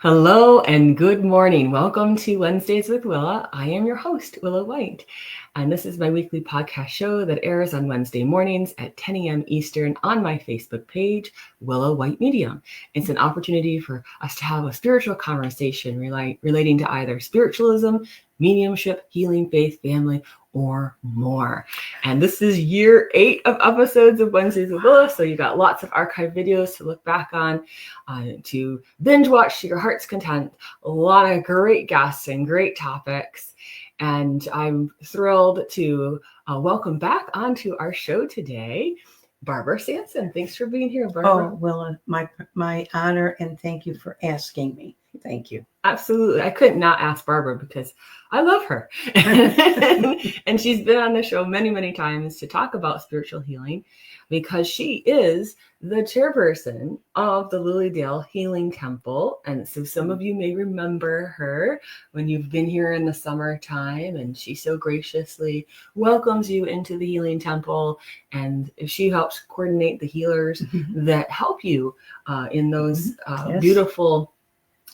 Hello and good morning. Welcome to Wednesdays with Willa. I am your host, Willa White, and this is my weekly podcast show that airs on Wednesday mornings at 10 a.m. Eastern on my Facebook page, Willa White Medium. It's an opportunity for us to have a spiritual conversation relating to either spiritualism, mediumship, healing, faith, family, or more. And this is year 8 of episodes of Wednesdays with Willa, so you got lots of archive videos to look back on, to binge watch to your heart's content. A lot of great guests and great topics. And I'm thrilled to welcome back onto our show today, Barbara Sanson. Thanks for being here, Barbara. Oh, Willa, my honor, and thank you for asking me. Thank you. Absolutely. I couldn't not ask Barbara because I love her. And she's been on the show many, many times to talk about spiritual healing because she is the chairperson of the Lilydale Healing Temple. And so some of you may remember her when you've been here in the summertime, and she so graciously welcomes you into the Healing Temple, and she helps coordinate the healers that help you in those beautiful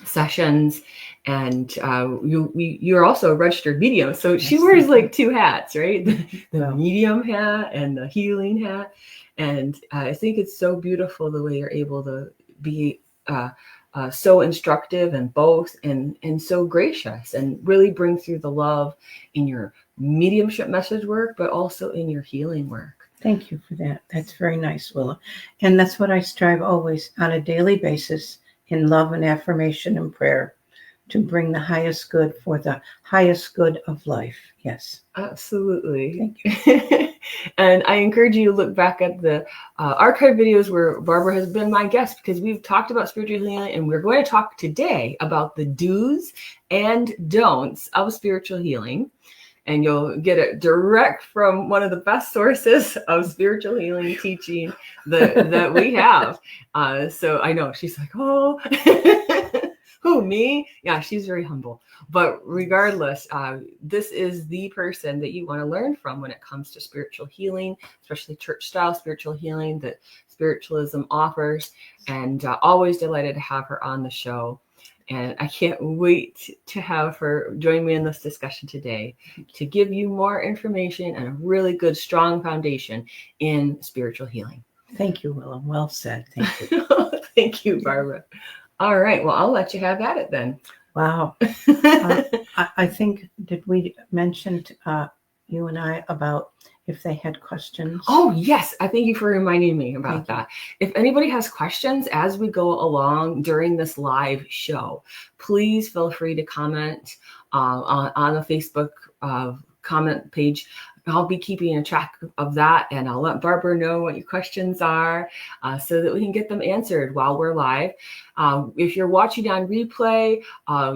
sessions. And you're also a registered medium, so she wears like 2 hats, right? The medium hat and the healing hat. And I think it's so beautiful the way you're able to be so instructive in both, and so gracious, and really bring through the love in your mediumship message work, but also in your healing work. Thank you for that. That's very nice, Willa. And that's what I strive always on a daily basis, in love and affirmation and prayer, to bring the highest good for the highest good of life. Yes. Absolutely. Thank you. And I encourage you to look back at the archive videos where Barbara has been my guest, because we've talked about spiritual healing, and we're going to talk today about the do's and don'ts of spiritual healing. And you'll get it direct from one of the best sources of spiritual healing teaching that we have. So I know she's like, oh, who, me? Yeah, she's very humble. But regardless, this is the person that you want to learn from when it comes to spiritual healing, especially church style spiritual healing that spiritualism offers. And always delighted to have her on the show. And I can't wait to have her join me in this discussion today to give you more information and a really good, strong foundation in spiritual healing. Thank you, Willa. Well said. Thank you. Thank you, Barbara. All right. Well, I'll let you have at it then. Wow. I think, did we mention you and I about if they had questions? Oh, yes. I thank you for reminding me about that. If anybody has questions as we go along during this live show, please feel free to comment on the Facebook comment page. I'll be keeping a track of that, and I'll let Barbara know what your questions are so that we can get them answered while we're live. If you're watching on replay,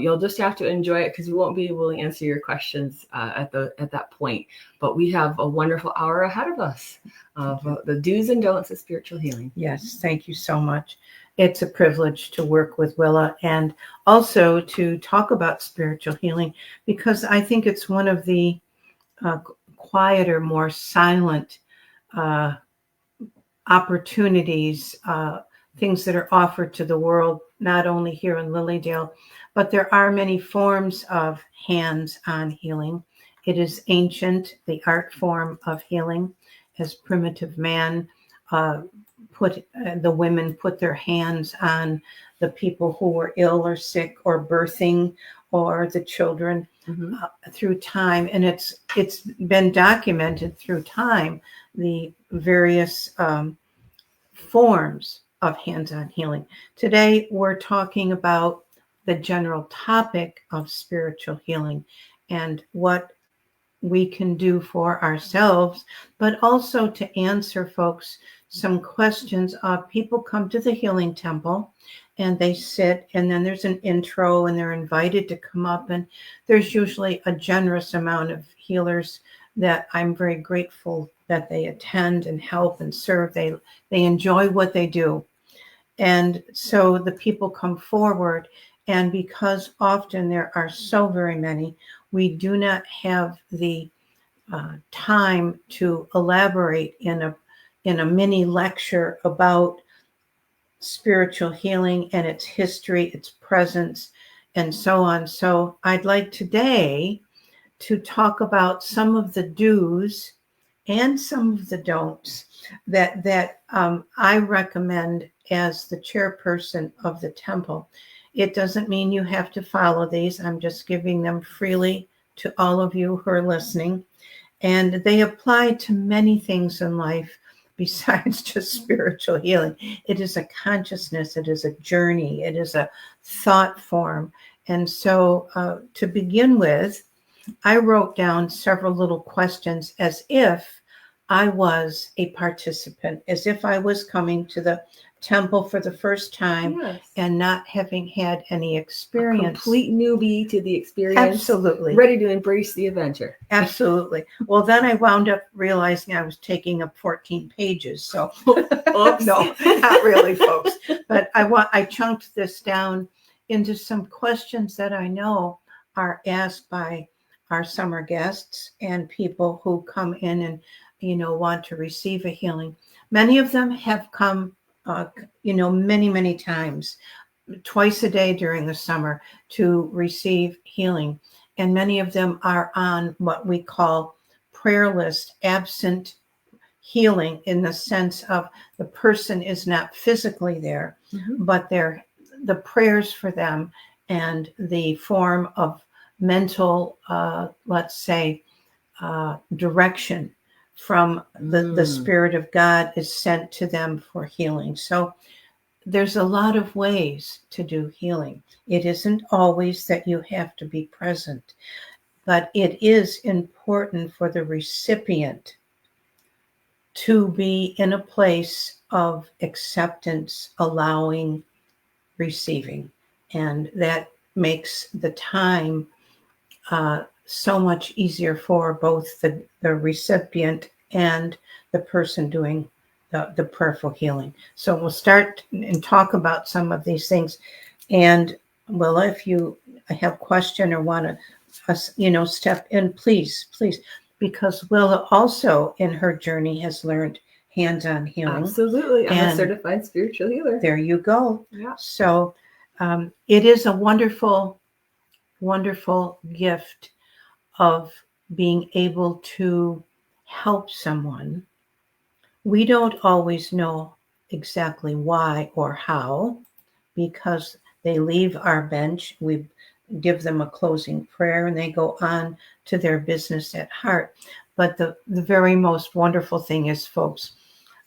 you'll just have to enjoy it because we won't be able to answer your questions at that point. But we have a wonderful hour ahead of us of the do's and don'ts of spiritual healing. Yes, thank you so much. It's a privilege to work with Willa and also to talk about spiritual healing, because I think it's one of the quieter, more silent opportunities, things that are offered to the world, not only here in Lilydale, but there are many forms of hands-on healing. It is ancient, the art form of healing, as primitive man the women put their hands on the people who were ill or sick or birthing, or the children through time. And it's been documented through time, the various forms of hands-on healing. Today, we're talking about the general topic of spiritual healing and what we can do for ourselves, but also to answer folks some questions. People come to the Healing Temple and they sit, and then there's an intro and they're invited to come up, and there's usually a generous amount of healers that I'm very grateful that they attend and help and serve. They enjoy what they do. And so the people come forward, and because often there are so very many, we do not have the time to elaborate in a mini lecture about spiritual healing and its history, its presence, and so on. So I'd like today to talk about some of the do's and some of the don'ts that I recommend as the chairperson of the temple. It doesn't mean you have to follow these. I'm just giving them freely to all of you who are listening. And they apply to many things in life besides just spiritual healing. It is a consciousness, it is a journey, it is a thought form. And so to begin with, I wrote down several little questions as if I was a participant, as if I was coming to the temple for the first time. Yes. And not having had any experience. A complete newbie to the experience. Absolutely. Ready to embrace the adventure. Absolutely. Well, then I wound up realizing I was taking up 14 pages. So Oops. no, not really, folks. But I chunked this down into some questions that I know are asked by our summer guests and people who come in and, want to receive a healing. Many of them have come, many, many times, twice a day during the summer to receive healing. And many of them are on what we call prayer list, absent healing, in the sense of the person is not physically there, but the prayers for them and the form of mental, let's say, direction from the Spirit of God is sent to them for healing. So there's a lot of ways to do healing. It isn't always that you have to be present, but it is important for the recipient to be in a place of acceptance, allowing, receiving. And that makes the time so much easier for both the recipient and the person doing the prayerful healing. So we'll start and talk about some of these things. And Willa, if you have a question or want to, step in, please, because Willa also in her journey has learned hands-on healing. Absolutely. I'm a certified spiritual healer. There you go. Yeah. So it is a wonderful, wonderful gift of being able to help someone. We don't always know exactly why or how, because they leave our bench. We give them a closing prayer and they go on to their business at heart. But the very most wonderful thing is, folks,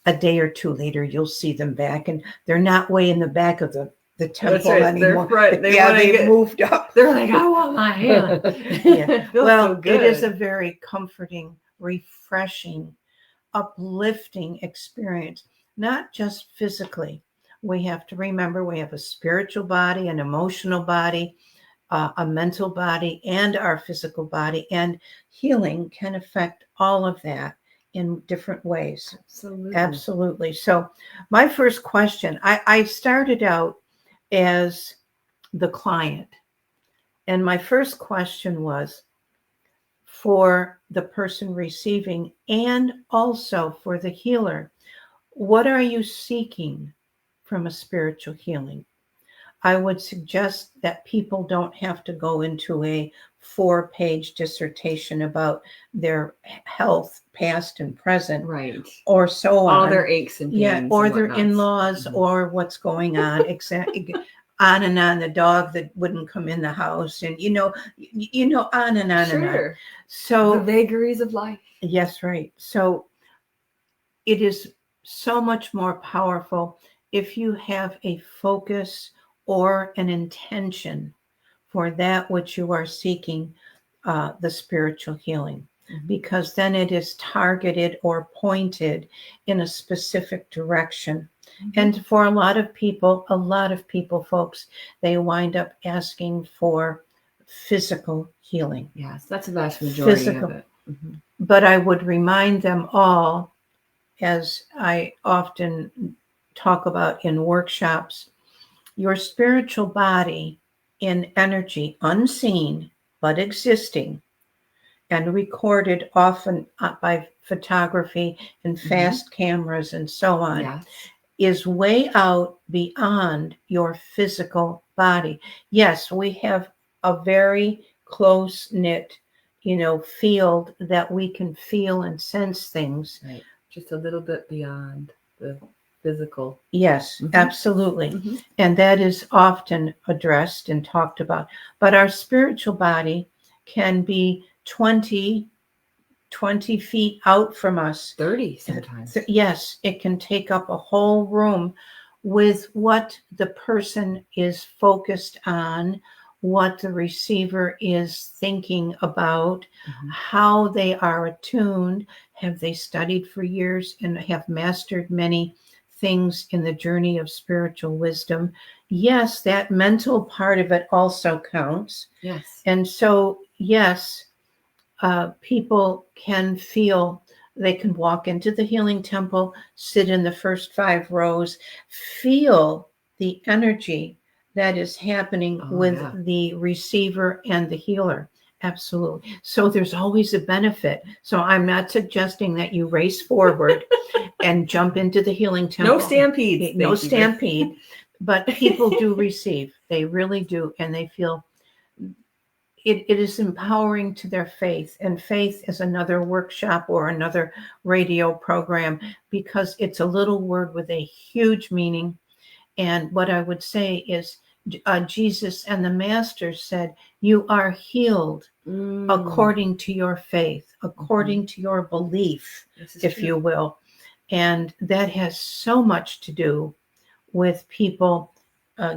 a day or two later, you'll see them back, and they're not way in the back of the temple anymore. They've moved up. They're like, I want my hand. Yeah. Well, so good. It is a very comforting, refreshing, uplifting experience, not just physically. We have to remember we have a spiritual body, an emotional body, a mental body, and our physical body, and healing can affect all of that in different ways. Absolutely. So my first question, I started out as the client, and my first question was for the person receiving and also for the healer. What are you seeking from a spiritual healing? I would suggest that people don't have to go into a 4-page dissertation about their health, past and present, right, or so on. All their aches and pains, or their in-laws, or what's going on. Exactly. On and on, the dog that wouldn't come in the house, and on and on and on. So the vagaries of life. Yes, right. So it is so much more powerful if you have a focus or an intention for that which you are seeking, the spiritual healing, because then it is targeted or pointed in a specific direction. And for a lot of people, folks, they wind up asking for physical healing. Yes, that's a vast majority of it. But I would remind them all, as I often talk about in workshops, your spiritual body in energy, unseen but existing, and recorded often by photography and fast cameras and so on. Yes. is way out beyond your physical body. Yes, we have a very close knit, field that we can feel and sense things. Right. Just a little bit beyond the physical. Yes, absolutely. Mm-hmm. And that is often addressed and talked about. But our spiritual body can be 20 feet out from us. 30 sometimes. Yes, it can take up a whole room with what the person is focused on, what the receiver is thinking about, how they are attuned. Have they studied for years and have mastered many things in the journey of spiritual wisdom? Yes, that mental part of it also counts. Yes. And so, yes, people can feel, they can walk into the healing temple, sit in the first 5 rows, feel the energy that is happening with the receiver and the healer. Absolutely. So there's always a benefit. So I'm not suggesting that you race forward and jump into the healing temple. No stampedes. No stampede. But people do receive. They really do. And they feel it is empowering to their faith. And faith is another workshop or another radio program, because it's a little word with a huge meaning. And what I would say is Jesus and the Master said, you are healed according to your faith, according to your belief, if you will. And that has so much to do with people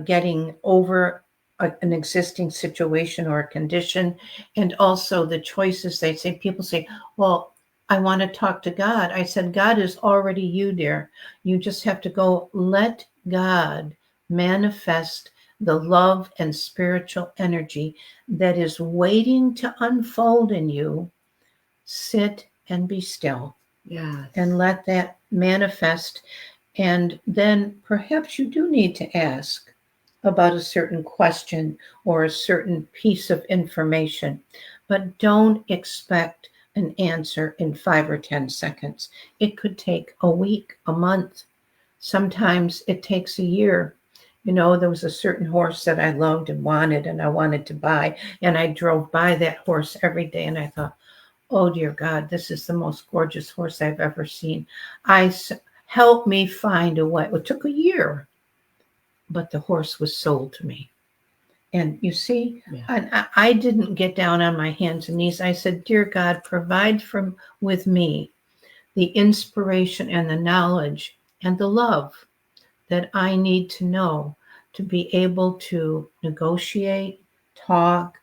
getting over an existing situation or a condition, and also the choices they say. People say, well, I want to talk to God. I said, God is already you, dear. You just have to go let God manifest the love and spiritual energy that is waiting to unfold in you. Sit and be still. Yes. And let that manifest. And then perhaps you do need to ask about a certain question or a certain piece of information, but don't expect an answer in 5 or 10 seconds. It could take a week, a month. Sometimes it takes a year. There was a certain horse that I loved and I wanted to buy, and I drove by that horse every day, and I thought, oh dear God, this is the most gorgeous horse I've ever seen. Help me find a way. It took a year, but the horse was sold to me. And you see, I didn't get down on my hands and knees. I said, dear God, provide with me the inspiration and the knowledge and the love that I need to know to be able to negotiate, talk,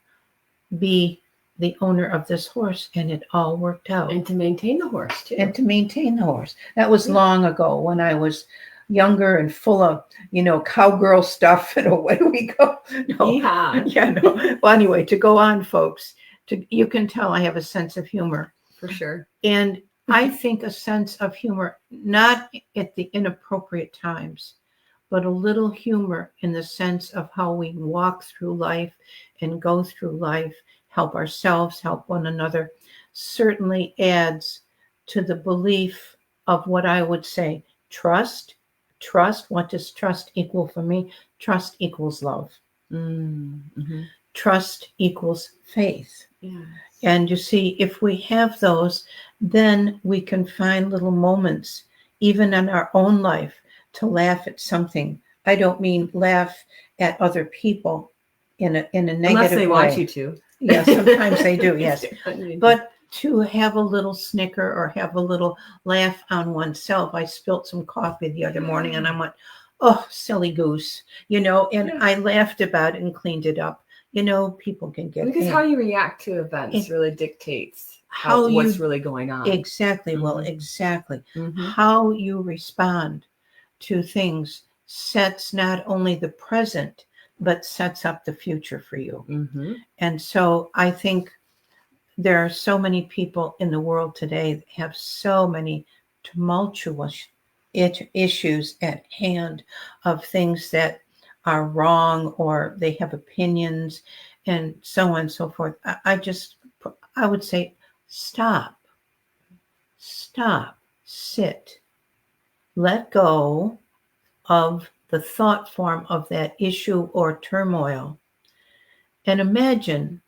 be the owner of this horse. And it all worked out. And to maintain the horse, too. That was long ago, when I was younger and full of, cowgirl stuff, and away we go. Well, anyway, to go on, folks, you can tell I have a sense of humor. For sure. And I think a sense of humor, not at the inappropriate times, but a little humor in the sense of how we walk through life and go through life, help ourselves, help one another, certainly adds to the belief of what I would say, trust. What does trust equal for me? Trust equals love. Mm-hmm. Trust equals faith. Yes. And you see, if we have those, then we can find little moments, even in our own life, to laugh at something. I don't mean laugh at other people in a negative way. Unless they want you to. Yeah, sometimes they do, yes. But to have a little snicker or have a little laugh on oneself. I spilt some coffee the other morning and I went, oh, silly goose, and I laughed about it and cleaned it up. People can get because how you react to events really dictates what's really going on. Exactly. Mm-hmm. Well, exactly. Mm-hmm. How you respond to things sets not only the present, but sets up the future for you. Mm-hmm. And so I think there are so many people in the world today that have so many tumultuous issues at hand of things that are wrong, or they have opinions and so on and so forth. I would say, stop, sit, let go, of the thought form of that issue or turmoil, and imagine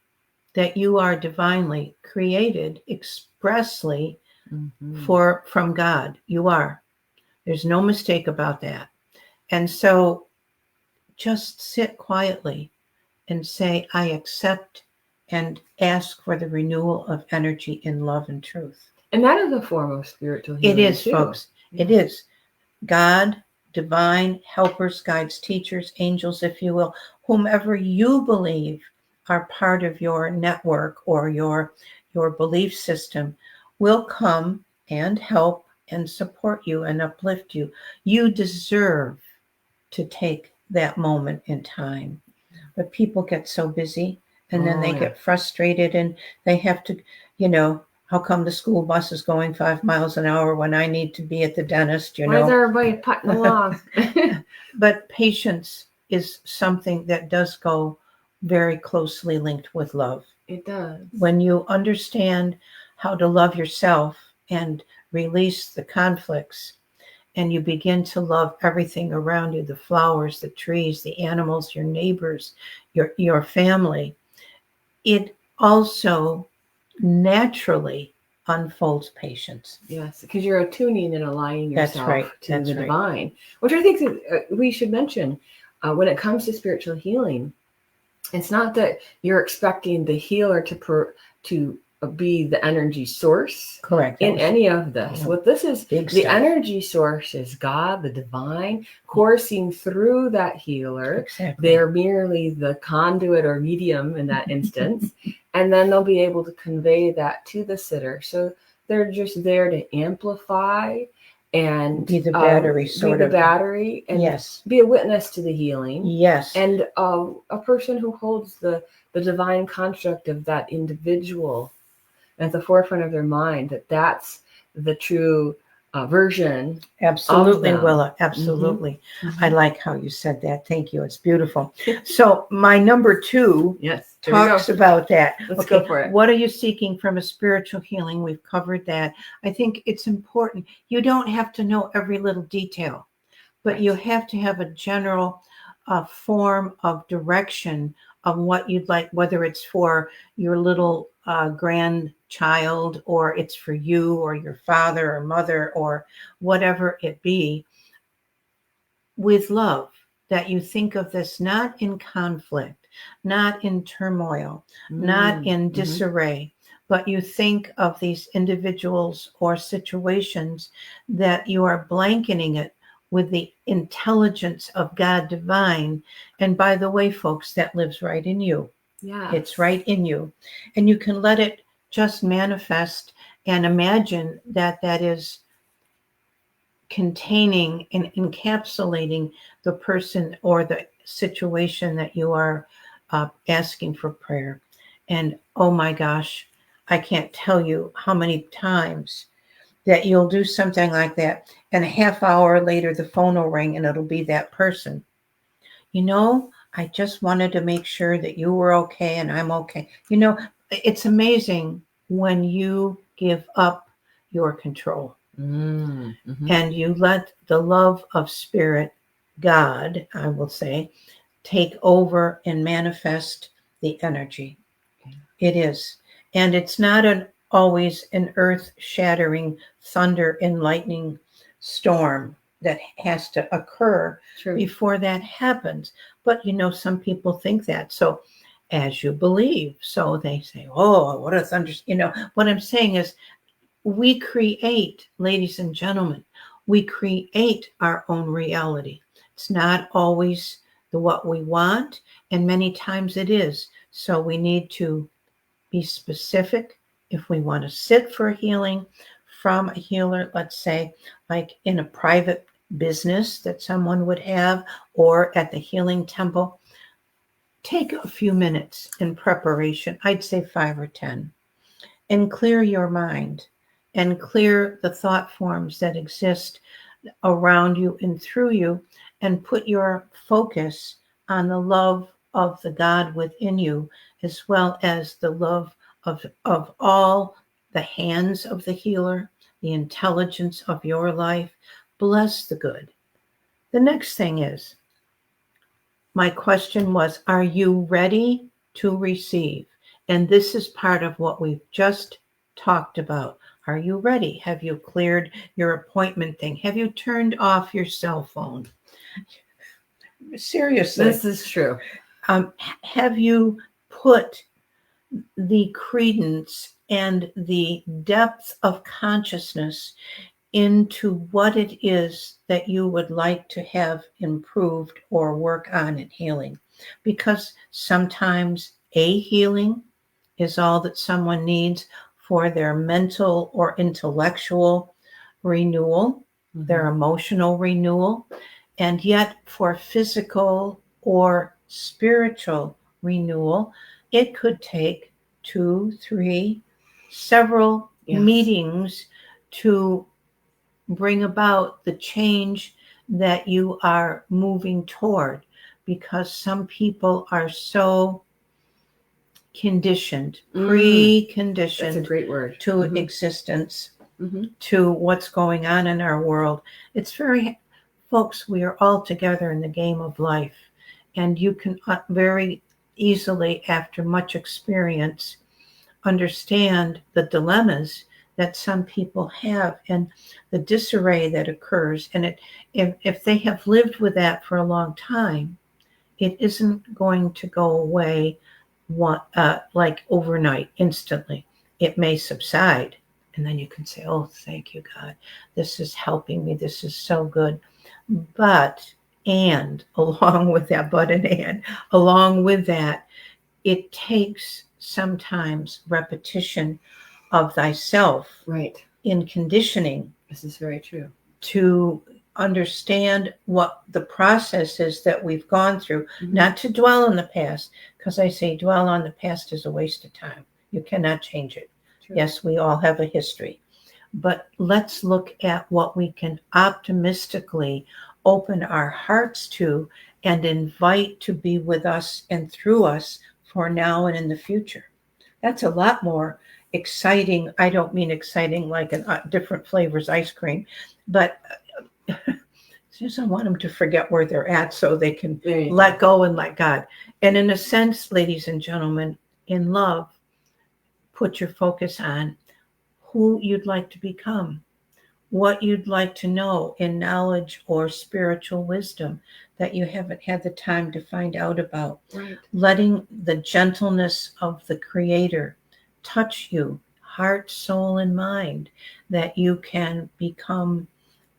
that you are divinely created expressly from God. You are. There's no mistake about that. And so just sit quietly and say, I accept, and ask for the renewal of energy in love and truth. And that is a form of spiritual healing. It is, too. folks. Yeah. It is. God, divine helpers, guides, teachers, angels, if you will, whomever you believe are part of your network or your belief system, will come and help and support you and uplift you. You deserve to take that moment in time. But people get so busy, and then they get frustrated, and they have to, how come the school bus is going 5 miles an hour when I need to be at the dentist, Why is everybody putting along? But patience is something that does go very closely linked with love. It does. When you understand how to love yourself and release the conflicts, and you begin to love everything around you, the flowers, the trees, the animals, your neighbors, your family, it also naturally unfolds patience. Yes, because you're attuning and aligning yourself to the divine, which I think we should mention when it comes to spiritual healing. It's not that you're expecting the healer to be the energy source. Correct. In any of this. What this is, the energy source is God, the divine, coursing through that healer. Exactly. They're merely the conduit or medium in that instance. And then they'll be able to convey that to the sitter. So they're just there to amplify and be the battery, battery, and yes, be a witness to the healing. Yes. And a person who holds the divine construct of that individual at the forefront of their mind, that's the true version. Absolutely, Willa. Absolutely. Mm-hmm. I like how you said that. Thank you. It's beautiful. So my number 2 talks about that. Let's go for it. What are you seeking from a spiritual healing? We've covered that. I think it's important. You don't have to know every little detail, but you have to have a general form of direction of what you'd like, whether it's for your little grandchild, or it's for you or your father or mother or whatever it be, with love, that you think of this not in conflict, not in turmoil, not in disarray, but you think of these individuals or situations that you are blanketing it with the intelligence of God divine. And by the way, folks, that lives right in you. Yeah, it's right in you. And you can let it just manifest and imagine that is containing and encapsulating the person or the situation that you are asking for prayer. And oh my gosh, I can't tell you how many times that you'll do something like that, and a half hour later the phone will ring and it'll be that person. I just wanted to make sure that you were okay and I'm okay. It's amazing when you give up your control and you let the love of Spirit, God, I will say, take over and manifest the energy. It is. And it's not always an earth-shattering thunder and lightning storm that has to occur before that happens. But, some people think that. So as you believe, so they say, oh, what a thunder. What I'm saying is we create, ladies and gentlemen, we create our own reality. It's not always what we want, and many times it is. So we need to be specific. If we want to sit for healing from a healer, let's say like in a private business that someone would have, or at the healing temple, take a few minutes in preparation. I'd say 5 or 10, and clear your mind and clear the thought forms that exist around you and through you, and put your focus on the love of the God within you, as well as the love of all the hands of the healer, the intelligence of your life. Bless the good. The next thing is, my question was, are you ready to receive? And this is part of what we've just talked about. Are you ready? Have you cleared your appointment thing? Have you turned off your cell phone? Seriously. This is true. Have you put the credence and the depth of consciousness into what it is that you would like to have improved or work on in healing? Because sometimes a healing is all that someone needs for their mental or intellectual renewal, their emotional renewal, and yet for physical or spiritual renewal, it could take 2, 3, several meetings to bring about the change that you are moving toward, because some people are so conditioned, preconditioned. That's a great word. To existence, to what's going on in our world. It's very, folks, we are all together in the game of life, and you can very easily, after much experience, understand the dilemmas that some people have and the disarray that occurs. And if they have lived with that for a long time, it isn't going to go away like overnight, instantly. It may subside, and then you can say, oh, thank you, God. This is helping me. This is so good. But, and along with that, along with that, it takes sometimes repetition of thyself. Right. In conditioning. This is very true. To understand what the process is that we've gone through, not to dwell on the past, because I say dwell on the past is a waste of time. You cannot change it. True. Yes, we all have a history, but let's look at what we can optimistically open our hearts to and invite to be with us and through us for now and in the future. That's a lot more exciting. I don't mean exciting like different flavors ice cream, but just I want them to forget where they're at so they can let go and let God. And in a sense, ladies and gentlemen, in love, put your focus on who you'd like to become, what you'd like to know in knowledge or spiritual wisdom that you haven't had the time to find out about. Right. Letting the gentleness of the Creator touch you, heart, soul, and mind, that you can become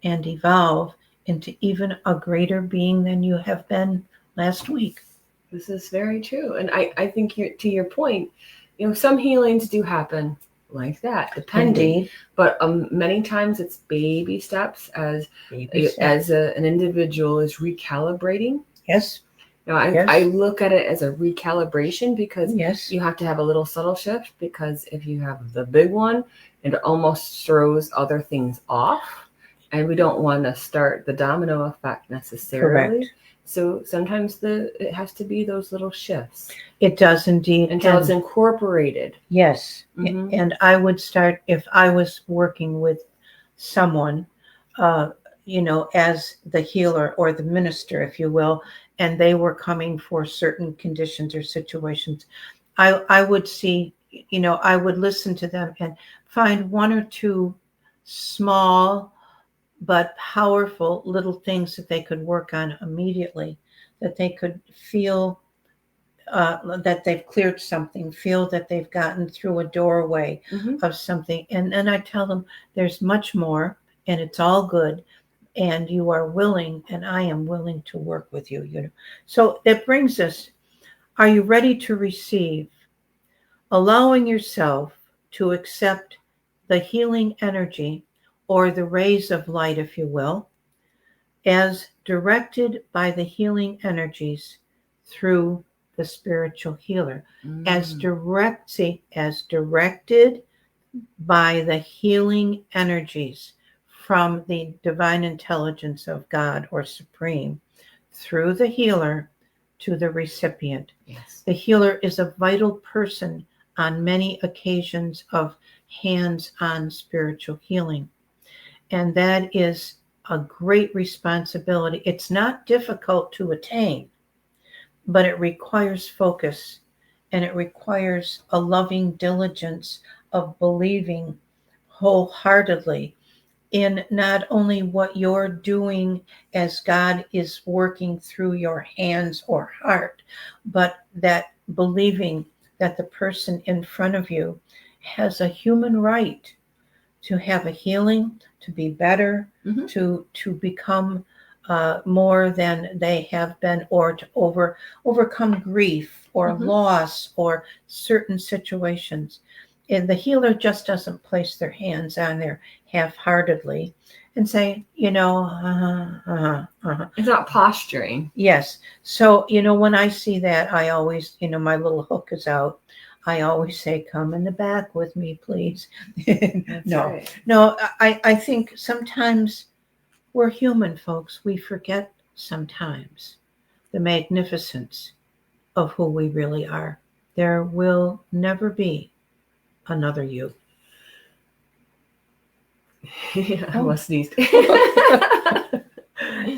and evolve into even a greater being than you have been last week. This is very true. And I think to your point, some healings do happen like that, depending. Indeed. But many times it's baby steps as an individual is recalibrating. Yes. I look at it as a recalibration, because you have to have a little subtle shift, because if you have the big one, it almost throws other things off. And we don't want to start the domino effect necessarily. Correct. So sometimes it has to be those little shifts. It does indeed. Until it's incorporated. Yes. And I would start, if I was working with someone, as the healer or the minister, if you will, and they were coming for certain conditions or situations, I would see, I would listen to them and find one or two small but powerful little things that they could work on immediately, that they could feel that they've cleared something, feel that they've gotten through a doorway of something. And then I tell them there's much more, and it's all good, and you are willing, and I am willing to work with you. So that brings us, are you ready to receive? Allowing yourself to accept the healing energy, or the rays of light, if you will, as directed by the healing energies through the spiritual healer. As directed by the healing energies from the divine intelligence of God or Supreme, through the healer to the recipient. Yes. The healer is a vital person on many occasions of hands-on spiritual healing. And that is a great responsibility. It's not difficult to attain, but it requires focus, and it requires a loving diligence of believing wholeheartedly in not only what you're doing as God is working through your hands or heart, but that believing that the person in front of you has a human right to have a healing, to be better, to become more than they have been, or to overcome grief or loss or certain situations. And the healer just doesn't place their hands on there half-heartedly and say, It's not posturing. Yes. So, when I see that, I always, my little hook is out. I always say, come in the back with me, please. No, I think sometimes we're human, folks. We forget sometimes the magnificence of who we really are. There will never be another you. I must sneeze.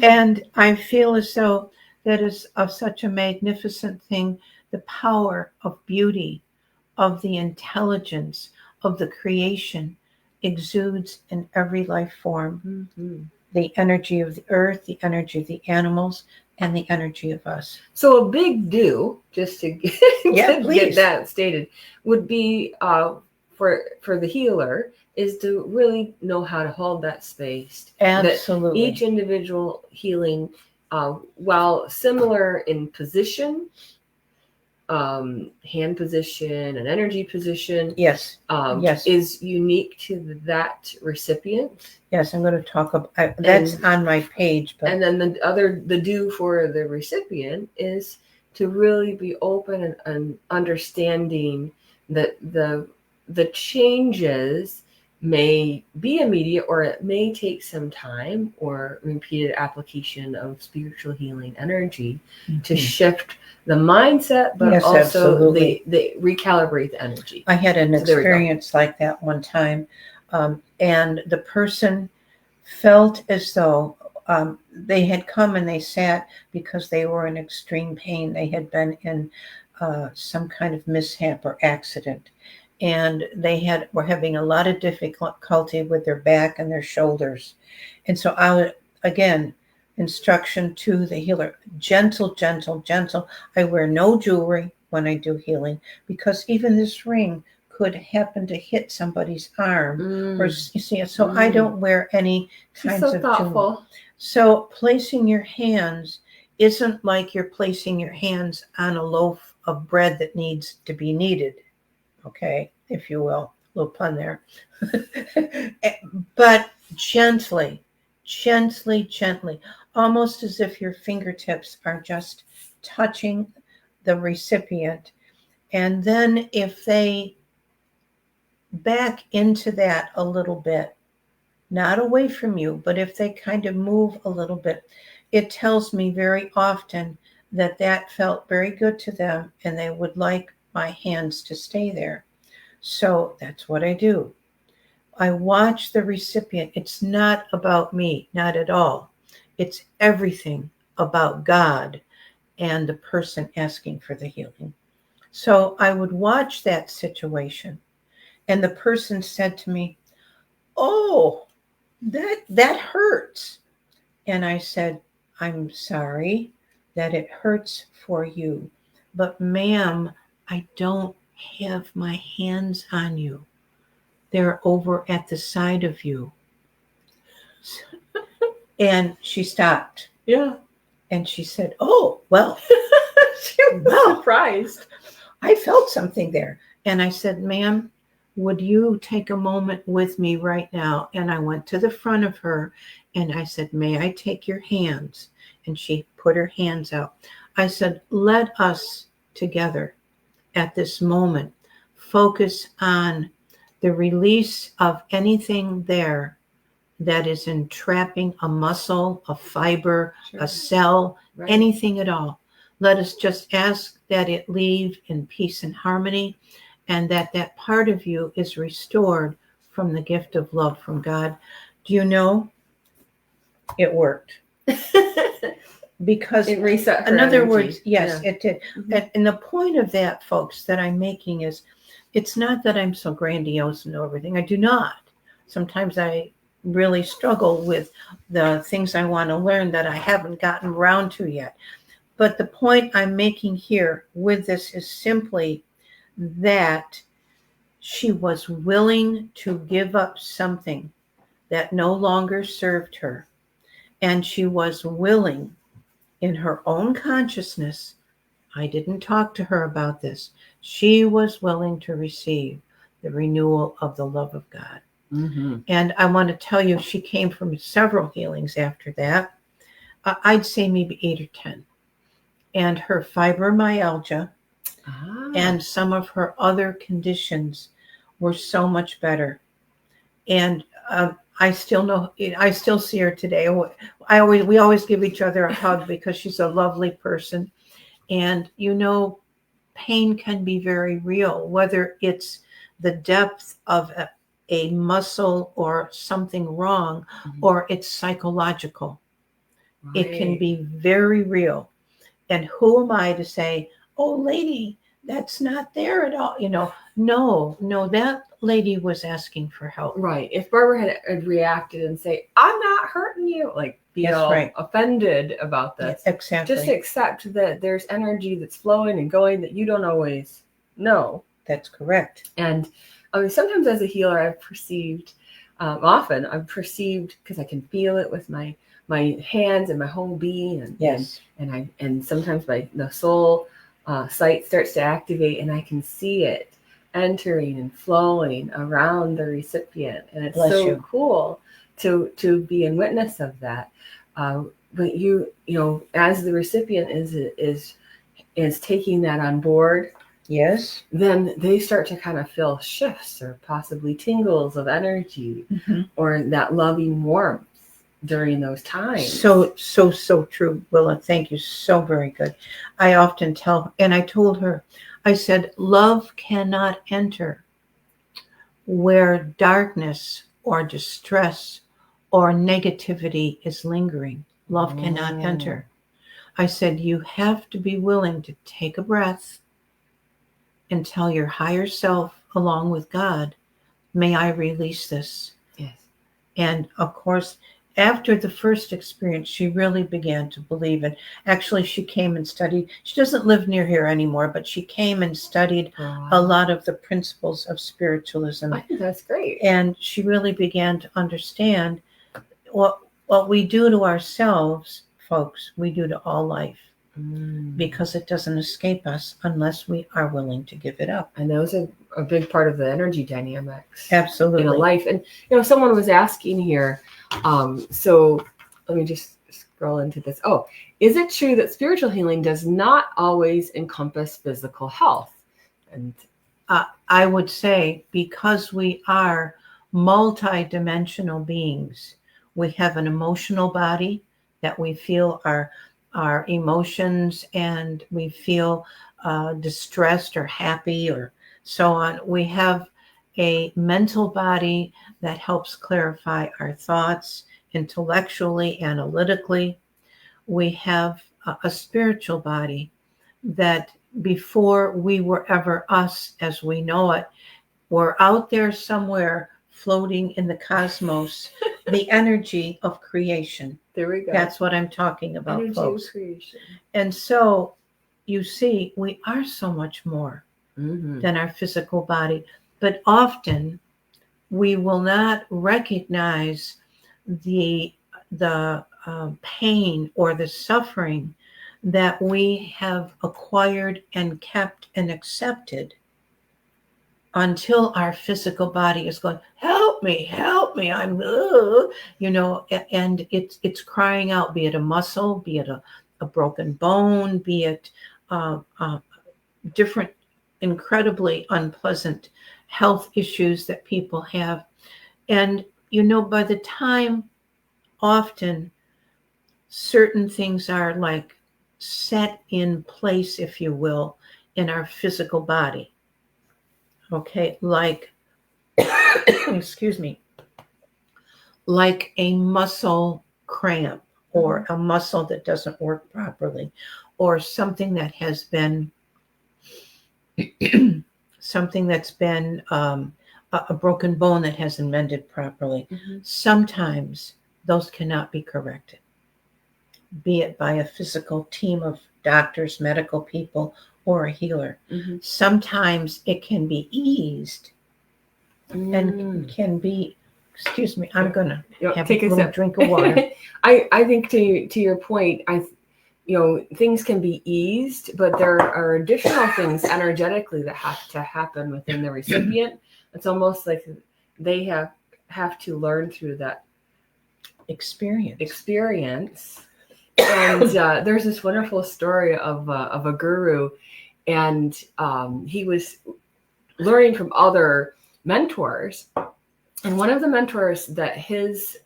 And I feel as though that is such a magnificent thing, the power of beauty, of the intelligence, of the creation exudes in every life form. The energy of the earth, the energy of the animals, and the energy of us. So a big do, just to get that stated, would be for the healer is to really know how to hold that space. Absolutely. That each individual healing, while similar in position, hand position and energy position, yes, is unique to that recipient. Yes, I'm going to talk about that's on my page. But... And then the do for the recipient is to really be open and understanding that the changes may be immediate, or it may take some time or repeated application of spiritual healing energy to shift the mindset, but also the recalibrate the energy. I had an experience like that one time, and the person felt as though they had come and they sat because they were in extreme pain. They had been in some kind of mishap or accident, and they were having a lot of difficulty with their back and their shoulders. And so I would, again, instruction to the healer, gentle, gentle, gentle. I wear no jewelry when I do healing, because even this ring could happen to hit somebody's arm, or you see. So I don't wear any kinds of jewelry. So placing your hands isn't like you're placing your hands on a loaf of bread that needs to be kneaded. Okay, if you will, a little pun there. But gently, gently, gently, almost as if your fingertips are just touching the recipient. And then if they back into that a little bit, not away from you, but if they kind of move a little bit, it tells me very often that felt very good to them and they would like my hands to stay there. So that's what I do. I watch the recipient. It's not about me, not at all. It's everything about God and the person asking for the healing. So I would watch that situation, and the person said to me, "Oh, that hurts." And I said, "I'm sorry that it hurts for you, but ma'am, I don't have my hands on you. They're over at the side of you." And she stopped. Yeah. And she said, "Oh, well." She was surprised. I felt something there. And I said, "Ma'am, would you take a moment with me right now?" And I went to the front of her and I said, "May I take your hands?" And she put her hands out. I said, "Let us together at this moment focus on the release of anything there that is entrapping a muscle, a fiber, a cell, anything at all. Let us just ask that it leave in peace and harmony, and that part of you is restored from the gift of love from God." Do you know, it worked. Because it reset her in other energy. words, yes, Yeah. it did. Mhm. And the point of that, folks, that I'm making is, it's not that I'm so grandiose and everything. I do not. Sometimes I really struggle with the things I want to learn that I haven't gotten around to yet. But the point I'm making here with this is simply that she was willing to give up something that no longer served her. And she was willing, in her own consciousness, I didn't talk to her about this, she was willing to receive the renewal of the love of God. Mhm. And I want to tell you, she came from several healings after that. I'd say maybe 8 or 10. And her fibromyalgia and some of her other conditions were so much better. And I still see her today. We always give each other a hug because she's a lovely person. And pain can be very real, whether it's the depth of a muscle or something wrong, or it's psychological. Right. It can be very real. And who am I to say, oh, lady, that's not there at all? No, that lady was asking for help. Right. If Barbara had reacted and say, I'm not hurting you, like be all right. offended about this. Yeah, exactly. Just accept that there's energy that's flowing and going that you don't always know. That's correct. And I mean, sometimes as a healer, I've perceived, because I can feel it with my hands and my whole being, and yes, and sometimes the soul sight starts to activate, and I can see it entering and flowing around the recipient, and it's Bless so you. cool to be in witness of that. But you know, as the recipient is taking that on board. Yes. Then they start to kind of feel shifts or possibly tingles of energy, or that loving warmth during those times. So true, Willa. Thank you. So very good. I often tell, and I told her, I said, love cannot enter where darkness or distress or negativity is lingering. Love cannot enter. I said, you have to be willing to take a breath and tell your higher self, along with God, may I release this? Yes. And of course, after the first experience, she really began to believe it. Actually, she came and studied. She doesn't live near here anymore, but she came and studied a lot of the principles of spiritualism. I think that's great. And she really began to understand what we do to ourselves, folks, we do to all life. Because it doesn't escape us unless we are willing to give it up. And those are a big part of the energy dynamics. Absolutely. In a life. And someone was asking here, so let me just scroll into this. Oh, is it true that spiritual healing does not always encompass physical health? And I would say, because we are multi-dimensional beings, we have an emotional body that we feel our emotions, and we feel distressed or happy or so on. We have a mental body that helps clarify our thoughts intellectually, analytically. We have a spiritual body that, before we were ever us as we know it, we're out there somewhere floating in the cosmos, the energy of creation. There we go. That's what I'm talking about, energy folks. of creation. And so, you see, we are so much more than our physical body. But often, we will not recognize the pain or the suffering that we have acquired and kept and accepted, until our physical body is going, help me, I'm, and it's crying out, be it a muscle, be it a broken bone, be it different incredibly unpleasant health issues that people have. And, by the time, often, certain things are like set in place, if you will, in our physical body. Okay, like, excuse me, like a muscle cramp or a muscle that doesn't work properly, or something that has been something that's been a broken bone that hasn't mended properly. Sometimes those cannot be corrected, be it by a physical team of doctors, medical people, or a healer. Sometimes it can be eased and can be, excuse me, I'm going to have take a little sip. drink of water. I think to your point, things can be eased, but there are additional things energetically that have to happen within the recipient. It's almost like they have to learn through that experience. And there's this wonderful story of a guru, and he was learning from other mentors. And one of the mentors that his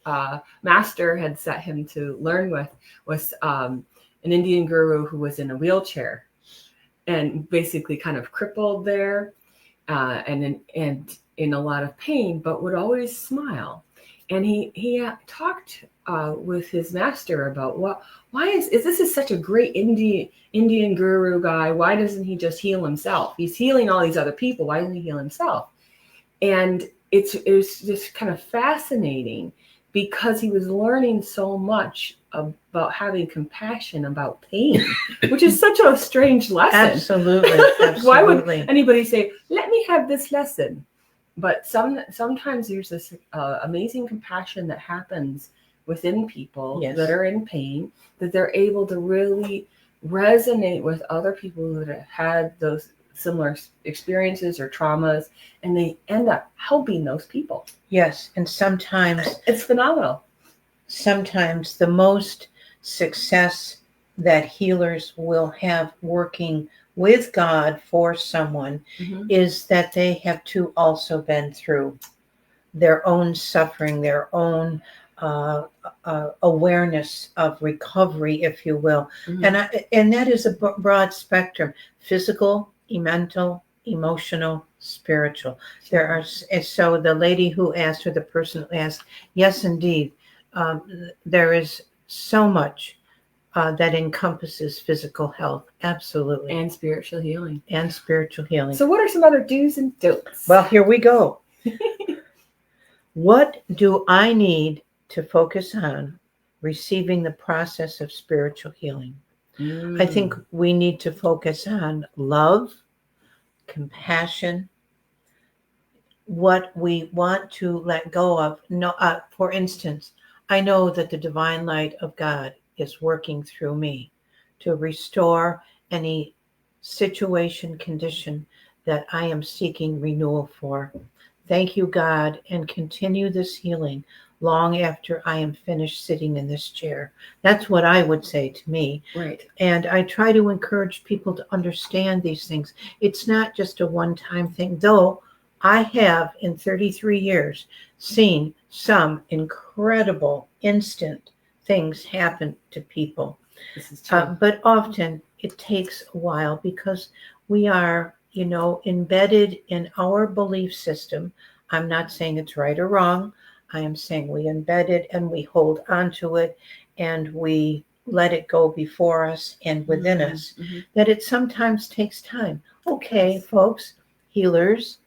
master had set him to learn with was an Indian guru who was in a wheelchair and basically kind of crippled there and in a lot of pain, but would always smile. And he talked with his master about why is this is such a great Indian guru guy. Why doesn't he just heal himself? He's healing all these other people. Why doesn't he heal himself? And it was just kind of fascinating because he was learning so much about having compassion about pain, which is such a strange lesson. Absolutely. Why would anybody say, let me have this lesson? But sometimes there's this amazing compassion that happens within people that are in pain, that they're able to really resonate with other people that have had those similar experiences or traumas, and they end up helping those people. Yes, and sometimes it's phenomenal. Sometimes the most success that healers will have working with God for someone is that they have to also been through their own suffering, their own awareness of recovery, if you will. And that is a broad spectrum: physical, mental, emotional, spiritual. There are, so the lady who asked, or the person who asked, yes, indeed, there is so much that encompasses physical health. Absolutely. And spiritual healing. So what are some other do's and don'ts? Well, here we go. What do I need to focus on receiving the process of spiritual healing? I think we need to focus on love, compassion, what we want to let go of. No, for instance, I know that the divine light of God is working through me to restore any situation, condition that I am seeking renewal for. Thank you, God, and continue this healing long after I am finished sitting in this chair. That's what I would say to me. Right. And I try to encourage people to understand these things. It's not just a one-time thing, though I have in 33 years seen some incredible instant things happen to people. This is true. But often it takes a while because we are, embedded in our belief system. I'm not saying it's right or wrong. I am saying we embed it and we hold on to it and we let it go before us and within us, that it sometimes takes time. Okay, folks, healers,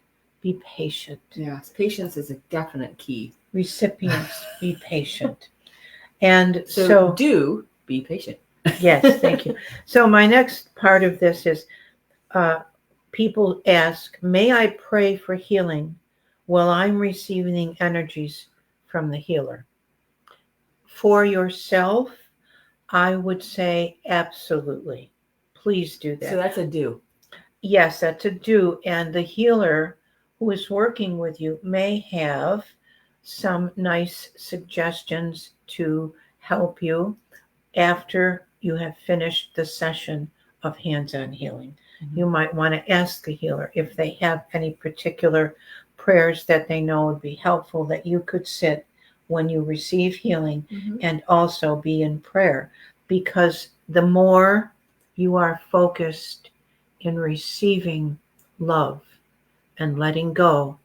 be patient. Yes, patience is a definite key. Recipients, be patient. And so do be patient. Yes, thank you. So my next part of this is people ask, may I pray for healing while I'm receiving energies from the healer? For yourself, I would say absolutely. Please do that. So that's a do. Yes, that's a do. And the healer who is working with you may have some nice suggestions to help you after you have finished the session of hands-on healing. You might want to ask the healer if they have any particular prayers that they know would be helpful that you could sit when you receive healing and also be in prayer. Because the more you are focused in receiving love and letting go,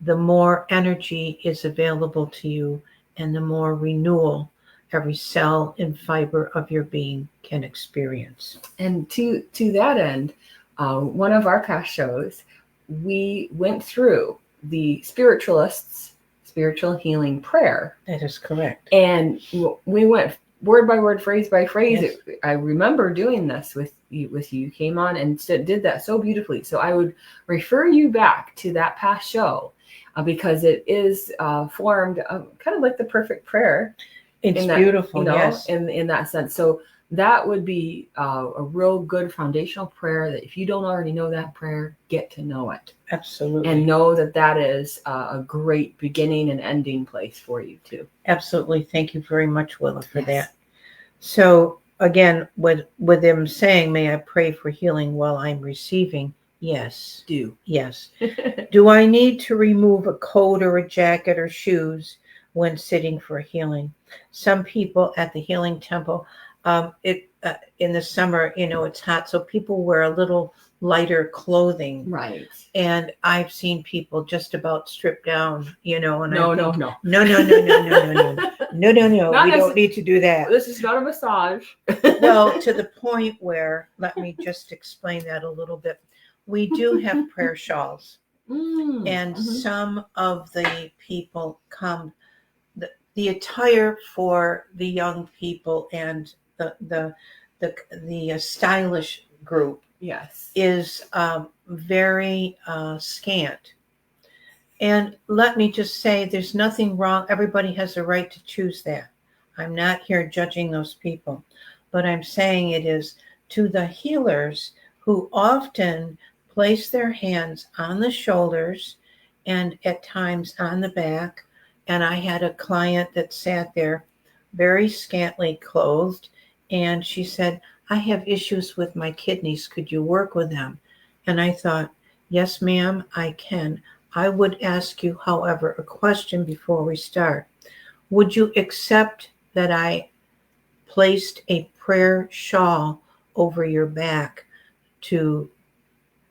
the more energy is available to you and the more renewal every cell and fiber of your being can experience. And to that end, one of our past shows, we went through the spiritualists' spiritual healing prayer. That is correct. And we went word by word, phrase by phrase. Yes. I remember doing this with you. You came on and did that so beautifully. So I would refer you back to that past show because it is formed kind of like the perfect prayer. It's beautiful, yes. In that sense. So that would be a real good foundational prayer that if you don't already know that prayer, get to know it. Absolutely. And know that is a great beginning and ending place for you too. Absolutely. Thank you very much, Willa, for that. So again, with them saying, may I pray for healing while I'm receiving? Yes. Do. Yes. Do I need to remove a coat or a jacket or shoes when sitting for healing? Some people at the healing temple, in the summer, it's hot, so people wear a little lighter clothing. Right. And I've seen people just about stripped down, and No. No. We don't need to do that. This is not a massage. Well, to the point where, let me just explain that a little bit. We do have prayer shawls, and some of the people come. The attire for the young people and the stylish group, yes, is very scant. And let me just say, there's nothing wrong. Everybody has a right to choose that. I'm not here judging those people, but I'm saying it is to the healers who often place their hands on the shoulders and at times on the back. And I had a client that sat there very scantily clothed, and she said, I have issues with my kidneys. Could you work with them? And I thought, yes, ma'am, I can. I would ask you, however, a question before we start. Would you accept that I placed a prayer shawl over your back to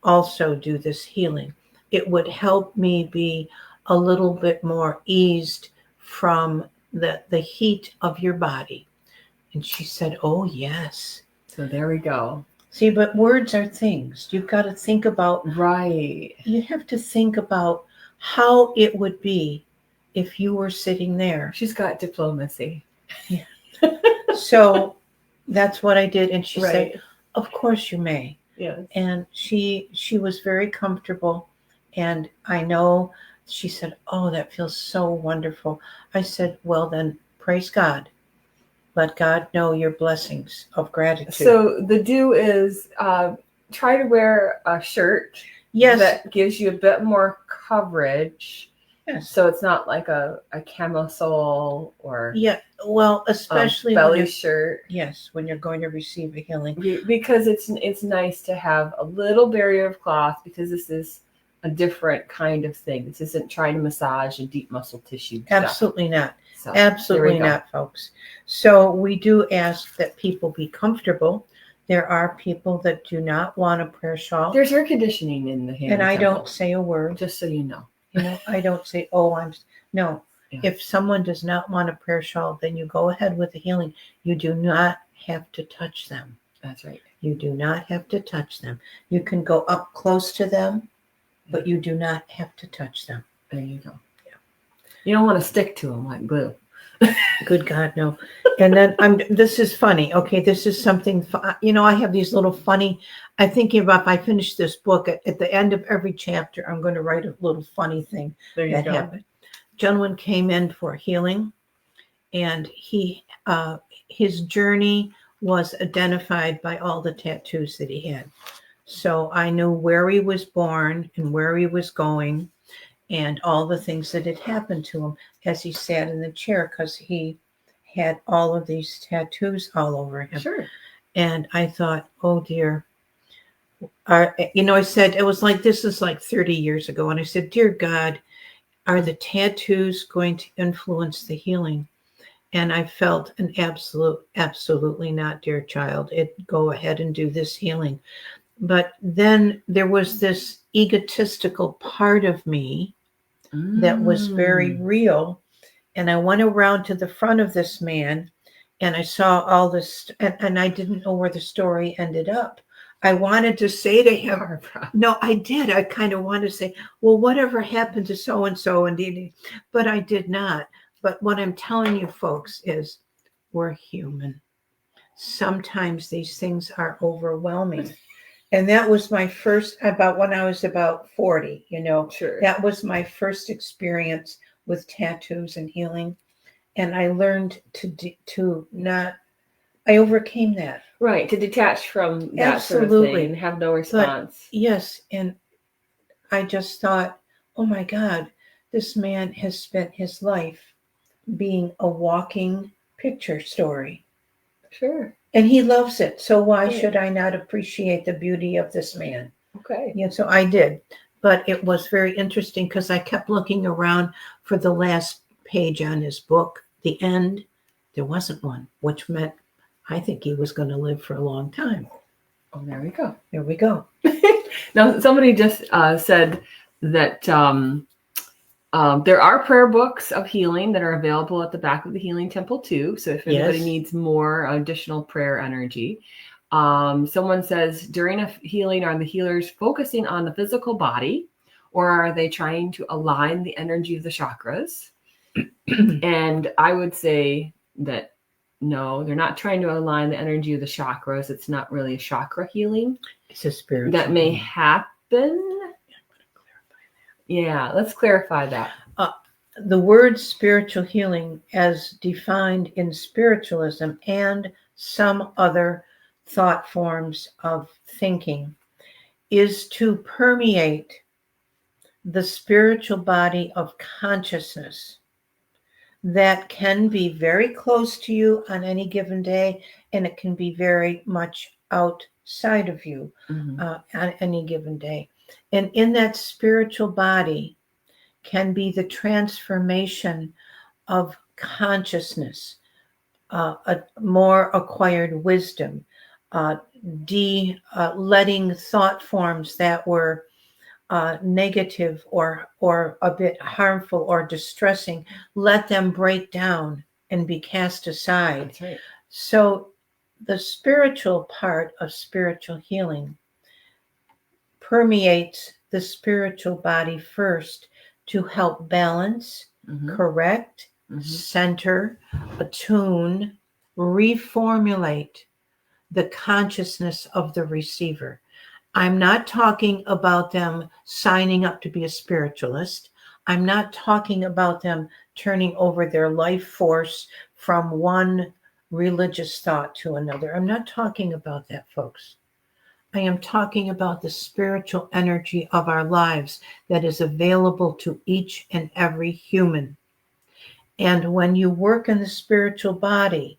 also do this healing? It would help me be a little bit more eased from the heat of your body. And she said, oh, yes. So there we go. See, but words are things. You've got to think about. Right. You have to think about how it would be if you were sitting there. She's got diplomacy. Yeah. So that's what I did. And she said, of course you may. Yes. And she was very comfortable. And I know she said, oh, that feels so wonderful. I said, well, then praise God. Let God know your blessings of gratitude. So the do is try to wear a shirt that gives you a bit more coverage. Yes. So it's not like a camisole or especially belly shirt. Yes, when you're going to receive a healing. Because it's nice to have a little barrier of cloth, because this is a different kind of thing. This isn't trying to massage a deep muscle tissue. Absolutely not. So, absolutely not, folks. So we do ask that people be comfortable. There are people that do not want a prayer shawl. There's air conditioning in the healing and I temple. don't say a word. Just so you know. I don't say, no. Yeah. If someone does not want a prayer shawl, then you go ahead with the healing. You do not have to touch them. That's right. You do not have to touch them. You can go up close to them, but you do not have to touch them. There you go. Yeah. You don't want to stick to them like glue. Good God, no. And then this is funny. Okay, this is something, I have these little funny, I'm thinking about if I finish this book, at the end of every chapter, I'm going to write a little funny thing that happened. Gentleman came in for healing, and his journey was identified by all the tattoos that he had. So I knew where he was born and where he was going and all the things that had happened to him as he sat in the chair, because he had all of these tattoos all over him. Sure. And I thought, oh dear. I said, it was like, this is like 30 years ago. And I said, dear God, are the tattoos going to influence the healing? And I felt an absolutely not, dear child. Go ahead and do this healing. But then there was this egotistical part of me that was very real. And I went around to the front of this man and I saw all this, and I didn't know where the story ended up. I wanted to say to him, Barbara. no, I did. I kind of wanted to say, well, whatever happened to so-and-so, indeed, but I did not. But what I'm telling you folks is we're human. Sometimes these things are overwhelming. And that was my first, about when I was about 40, Sure. that was my first experience with tattoos and healing. And I learned to not, I overcame that. Right, to detach from that sort of Absolutely. thing and have no response. Yes, and I just thought, oh my God, this man has spent his life being a walking picture story. Sure. And he loves it. So why Right. should I not appreciate the beauty of this man? Okay. Yeah, so I did. But it was very interesting because I kept looking around for the last page on his book. The end, there wasn't one, which meant I think he was going to live for a long time. Oh, there we go. There we go. Now, somebody just said that there are prayer books of healing that are available at the back of the Healing Temple too. So if anybody Yes. needs more additional prayer energy. Someone says, during a healing, are the healers focusing on the physical body, or are they trying to align the energy of the chakras? And I would say that no, they're not trying to align the energy of the chakras. It's not really a chakra healing. It's a spiritual That may healing. happen. Yeah, let's clarify that. The word spiritual healing, as defined in spiritualism and some other thought forms of thinking, is to permeate the spiritual body of consciousness that can be very close to you on any given day, and it can be very much outside of you on any given day. And in that spiritual body can be the transformation of consciousness, a more acquired wisdom, letting thought forms that were negative or a bit harmful or distressing, let them break down and be cast aside. That's right. So the spiritual part of spiritual healing permeates the spiritual body first to help balance, correct, center, attune, reformulate the consciousness of the receiver. I'm not talking about them signing up to be a spiritualist. I'm not talking about them turning over their life force from one religious thought to another. I'm not talking about that, folks. I am talking about the spiritual energy of our lives that is available to each and every human. And when you work in the spiritual body,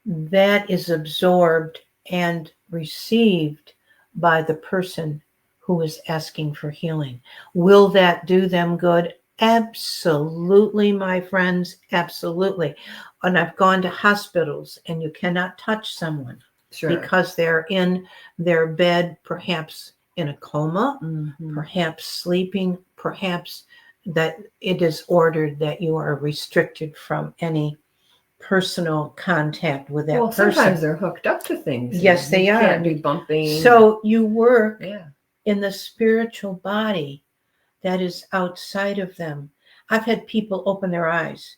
that is absorbed and received by the person who is asking for healing. Will that do them good? Absolutely, my friends, absolutely. And I've gone to hospitals and you cannot touch someone because they're in their bed, perhaps in a coma, perhaps sleeping, perhaps that it is ordered that you are restricted from any personal contact with that person. Sometimes they're hooked up to things. Yes, they are. Can't be bumping. So you work in the spiritual body that is outside of them. I've had people open their eyes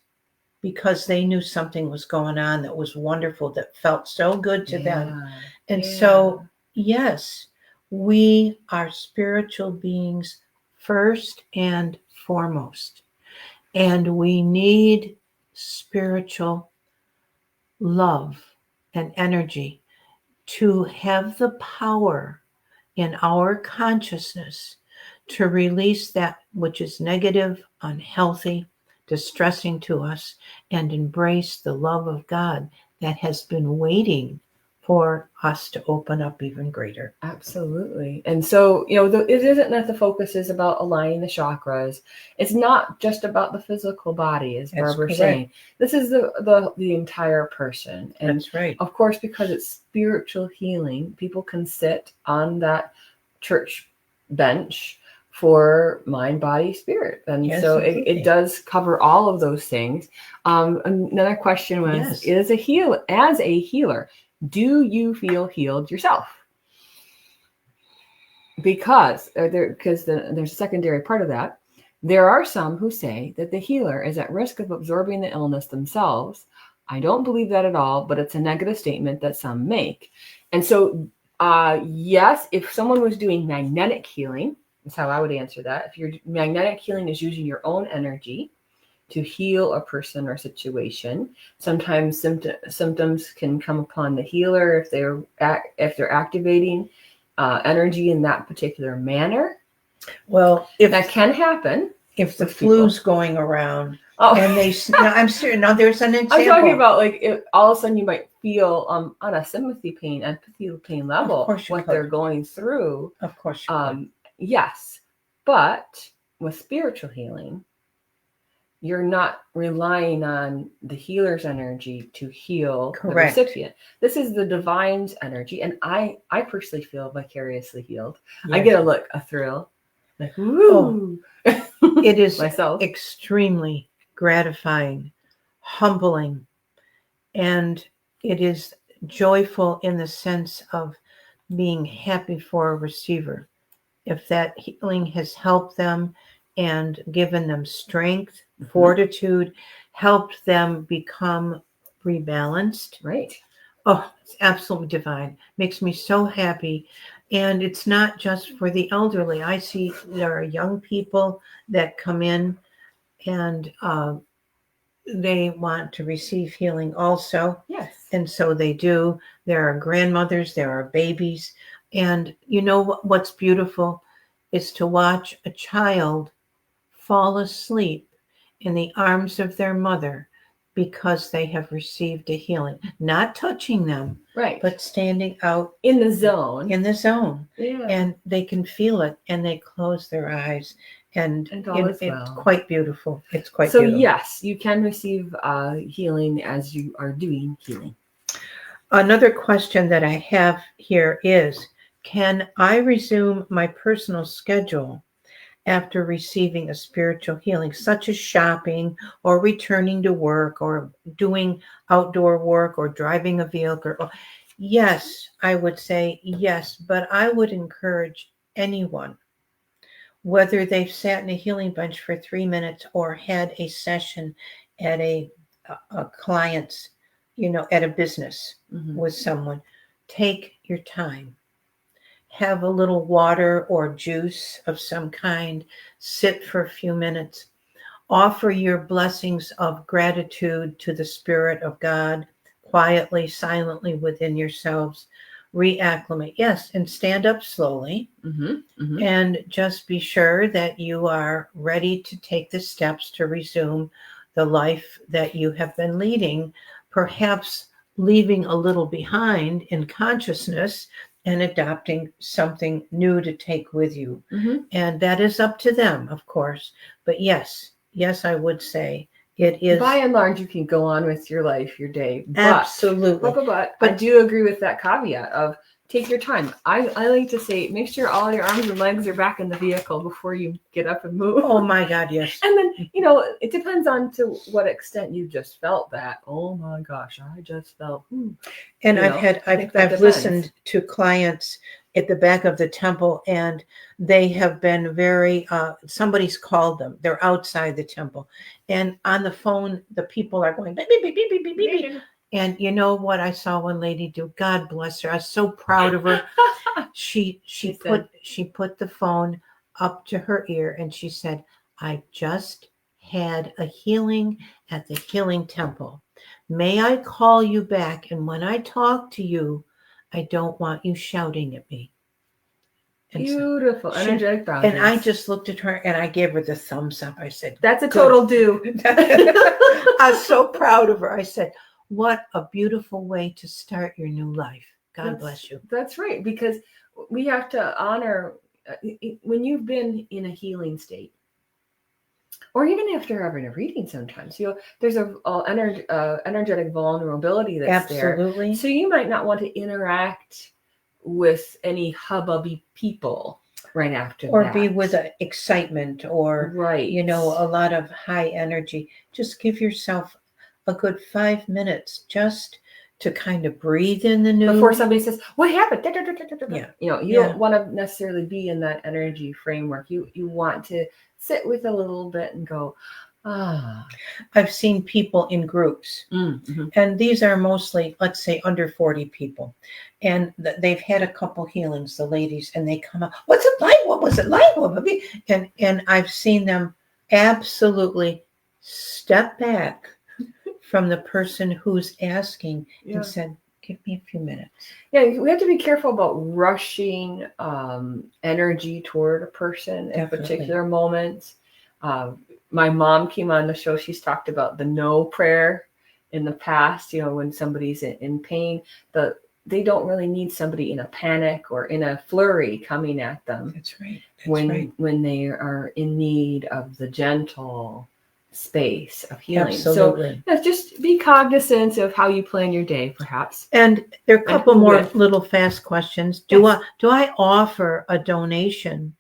because they knew something was going on that was wonderful, that felt so good to them. And so, yes, we are spiritual beings first and foremost. And we need spiritual love and energy to have the power in our consciousness to release that which is negative, unhealthy, distressing to us, and embrace the love of God that has been waiting for us to open up even greater. Absolutely. And so, it isn't that the focus is about aligning the chakras. It's not just about the physical body, as Barbara's saying. This is the entire person. And that's right. Of course, because it's spiritual healing, people can sit on that church bench for mind, body, spirit. And Yes, so absolutely. it does cover all of those things. Another question was, as a healer, do you feel healed yourself? Because there's a secondary part of that. There are some who say that the healer is at risk of absorbing the illness themselves. I don't believe that at all, but it's a negative statement that some make. And so, yes, if someone was doing magnetic healing, that's how I would answer that. If your magnetic healing is using your own energy to heal a person or situation, sometimes symptoms can come upon the healer if they're activating energy in that particular manner. Well, if that can happen, if the flu's going around, and they, I'm serious. Now, there's an example. I'm talking about like if all of a sudden you might feel on a sympathy pain, empathy pain level what they're going through. Of course, you could. Yes, but with spiritual healing, you're not relying on the healer's energy to heal the recipient. This is the divine's energy, and I personally feel vicariously healed. Yes. I get a thrill. Like, woo! Oh, it is myself. Extremely gratifying, humbling, and it is joyful in the sense of being happy for a receiver. If that healing has helped them and given them strength, fortitude, helped them become rebalanced. Right. Oh, it's absolutely divine. Makes me so happy. And it's not just for the elderly. I see there are young people that come in and they want to receive healing also. Yes. And so they do. There are grandmothers, there are babies. And you know what's beautiful is to watch a child fall asleep in the arms of their mother because they have received a healing. Not touching them, right, but standing out in the zone. Yeah. And they can feel it and they close their eyes. And it's quite beautiful. It's quite beautiful. So yes, you can receive healing as you are doing healing. Another question that I have here is, can I resume my personal schedule after receiving a spiritual healing, such as shopping or returning to work or doing outdoor work or driving a vehicle? Yes, I would say yes, but I would encourage anyone, whether they've sat in a healing bench for 3 minutes or had a session at a client's, at a business with someone, take your time. Have a little water or juice of some kind. Sit for a few minutes. Offer your blessings of gratitude to the Spirit of God, quietly, silently within yourselves. Reacclimate. Yes, and stand up slowly. And just be sure that you are ready to take the steps to resume the life that you have been leading, perhaps leaving a little behind in consciousness and adopting something new to take with you. And that is up to them, of course. But yes, I would say it is. By and large, you can go on with your life, your day. Absolutely. But I do agree with that caveat of take your time. I like to say, make sure all your arms and legs are back in the vehicle before you get up and move. Oh my God, yes. And then, it depends on to what extent you just felt that. Oh my gosh, I just felt. And I've listened to clients at the back of the temple, and they have been very, somebody's called them. They're outside the temple. And on the phone, the people are going, beep, beep, beep, beep, beep, beep, beep. And you know what I saw one lady do? God bless her. I was so proud of her. She put the phone up to her ear and she said, I just had a healing at the healing temple. May I call you back? And when I talk to you, I don't want you shouting at me. And beautiful, energetic boundaries. And I just looked at her and I gave her the thumbs up. I said, that's a total do. I was so proud of her. I said, what a beautiful way to start your new life. God bless you. That's right, because we have to honor when you've been in a healing state, or even after having a reading. Sometimes there's a energetic vulnerability that's absolutely there. So you might not want to interact with any hubbubby people. right after or that. be with excitement or, right. a lot of high energy. Just give yourself a good 5 minutes just to kind of breathe in the new. Before somebody says, what happened? Yeah. You don't want to necessarily be in that energy framework. You want to sit with a little bit and go, ah. I've seen people in groups, and these are mostly, let's say, under 40 people, and they've had a couple healings, the ladies, and they come up, what's it like? What was it like? And I've seen them absolutely step back from the person who's asking and said, give me a few minutes. Yeah, we have to be careful about rushing energy toward a person at particular moments. My mom came on the show. She's talked about the no prayer in the past, when somebody's in pain, they don't really need somebody in a panic or in a flurry coming at them. That's right. When they are in need of the gentle space of healing. Absolutely. So just be cognizant of how you plan your day, perhaps. And there are a couple more little fast questions. Do I offer a donation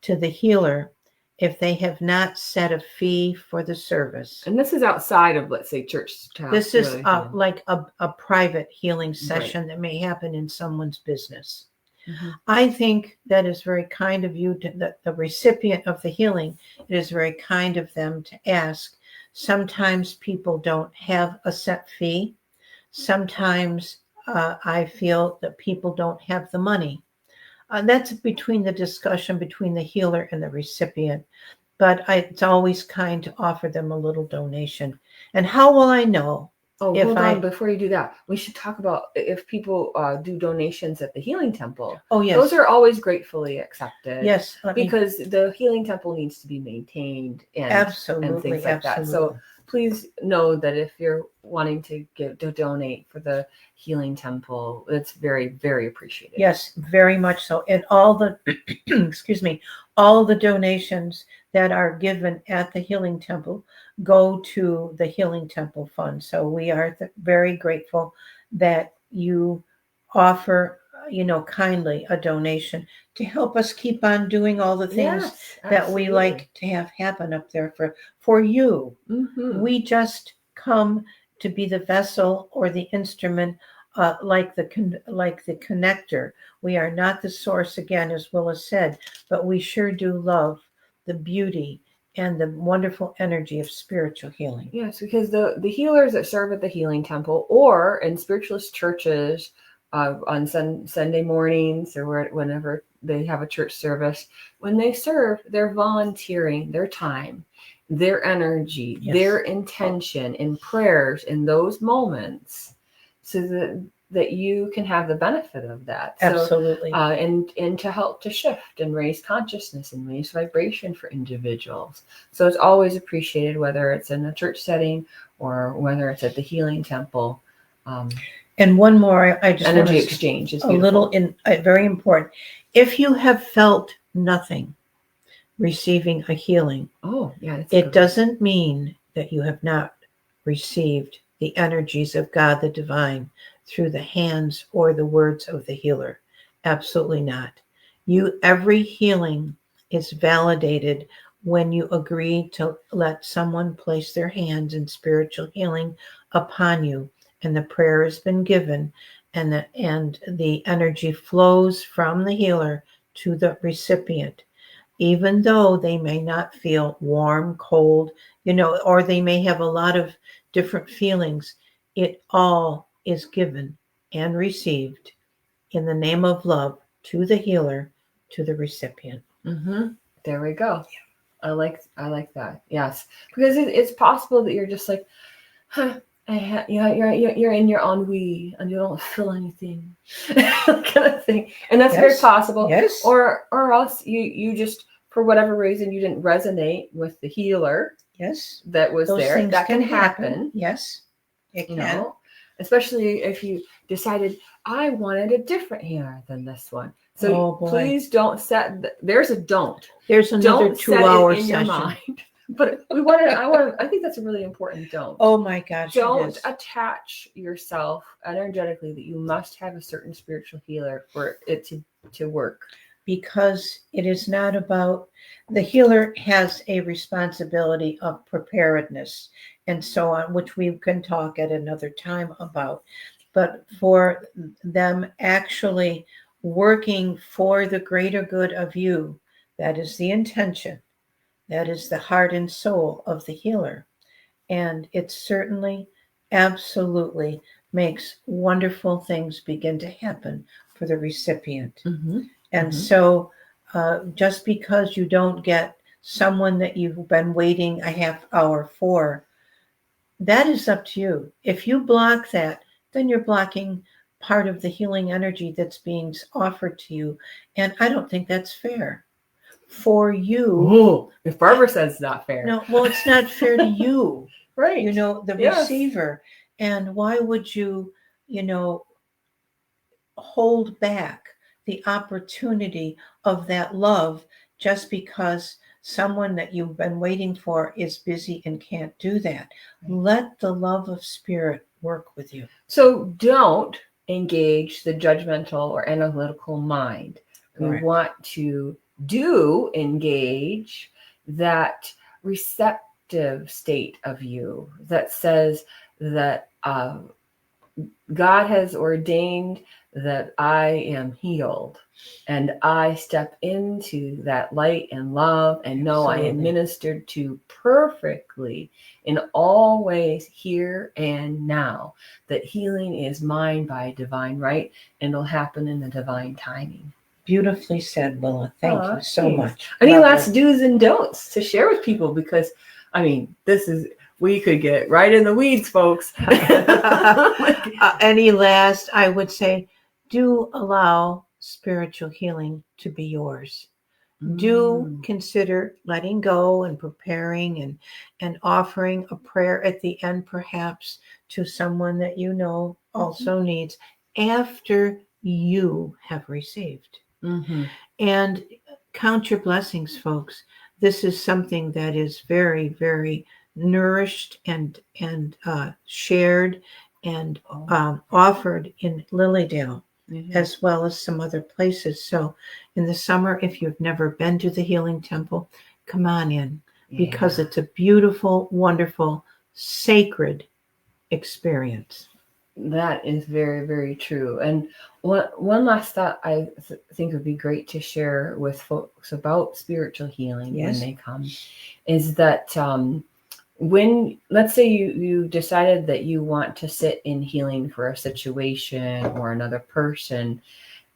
to the healer if they have not set a fee for the service? And this is outside of, let's say, church. This is like a private healing session that may happen in someone's business. I think that is very kind of you, the recipient of the healing. It is very kind of them to ask. Sometimes people don't have a set fee. Sometimes I feel that people don't have the money. That's between the discussion between the healer and the recipient. But it's always kind to offer them a little donation. And how will I know? Hold on. Before you do that, we should talk about if people do donations at the Healing Temple. Oh, yes. Those are always gratefully accepted. Yes. Because the Healing Temple needs to be maintained and things like that. So please know that if you're wanting to donate for the Healing Temple, it's very, very appreciated. Yes, very much so. And all the, all the donations that are given at the Healing Temple go to the Healing Temple Fund. So we are very grateful that you offer, kindly a donation to help us keep on doing all the things that we like to have happen up there for you. We just come to be the vessel or the instrument, like the connector. We are not the source, again, as Willa said, but we sure do love the beauty and the wonderful energy of spiritual healing. Yes, because the healers that serve at the Healing Temple or in spiritualist churches on Sunday mornings or whenever they have a church service, when they serve, they're volunteering their time, their energy, their intention in prayers in those moments so that you can have the benefit of that. Absolutely. So, and to help to shift and raise consciousness and raise vibration for individuals. So it's always appreciated, whether it's in a church setting or whether it's at the Healing Temple. And one more, I just energy exchange is a little very important. If you have felt nothing receiving a healing, it doesn't mean that you have not received the energies of God the Divine through the hands or the words of the healer. Absolutely not. Every healing is validated when you agree to let someone place their hands in spiritual healing upon you, and the prayer has been given, and the energy flows from the healer to the recipient, even though they may not feel warm, cold, or they may have a lot of different feelings. It all is given and received in the name of love to the healer, to the recipient. There we go. I like that. Yes, because it's possible that you're just like, you're in your ennui and you don't feel anything, kind of thing, and that's very possible. Yes. Or else you just, for whatever reason, you didn't resonate with the healer. Yes. That was Those there. That can happen. Yes. It can. Especially if you decided, I wanted a different healer than this one. So please don't there's another 2-hour session in your mind. But I think that's a really important don't. Oh my gosh. Don't attach yourself energetically that you must have a certain spiritual healer for it to work. because it is not about, the healer has a responsibility of preparedness and so on, which we can talk at another time about. But for them actually working for the greater good of you, that is the intention. That is the heart and soul of the healer. And it certainly, absolutely makes wonderful things begin to happen for the recipient. Mm-hmm. And Mhm. so just because you don't get someone that you've been waiting a half hour for, that is up to you. If you block that, then you're blocking part of the healing energy that's being offered to you. And I don't think that's fair for you. Ooh, if Barbara says it's not fair. No, well, it's not fair to you, Right. you know, the Yes. receiver. And why would you, you know, hold back the opportunity of that love just because someone that you've been waiting for is busy and can't do that? Let the love of spirit work with you. So don't engage the judgmental or analytical mind. Correct. We want to engage that receptive state of you that says that God has ordained that I am healed, and I step into that light and love and know I am Absolutely. ministered to perfectly in all ways here and now, that healing is mine by divine right and it'll happen in the divine timing. Beautifully said, Willa. Thank you so Thanks. much. Any Love last it. do's and don'ts to share with people? Because, I mean, we could get right in the weeds, folks. Any last, I would say, do allow spiritual healing to be yours. Do consider letting go and preparing and offering a prayer at the end, perhaps to someone that you know also needs after you have received. Mm-hmm. And count your blessings, folks. This is something that is very, very nourished and shared and offered in Lilydale, as well as some other places. So in the summer, if you've never been to the Healing Temple, come on in, because it's a beautiful, wonderful, sacred experience. That is very, very true. And one last thought I think would be great to share with folks about spiritual healing when they come is that when, let's say you decided that you want to sit in healing for a situation or another person,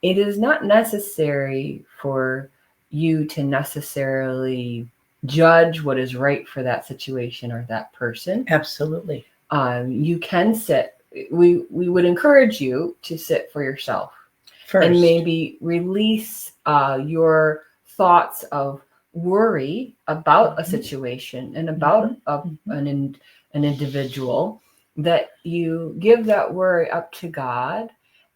it is not necessary for you to necessarily judge what is right for that situation or that person. Absolutely. You can sit. We would encourage you to sit for yourself First. And maybe release your thoughts of worry about a situation and about an individual, that you give that worry up to God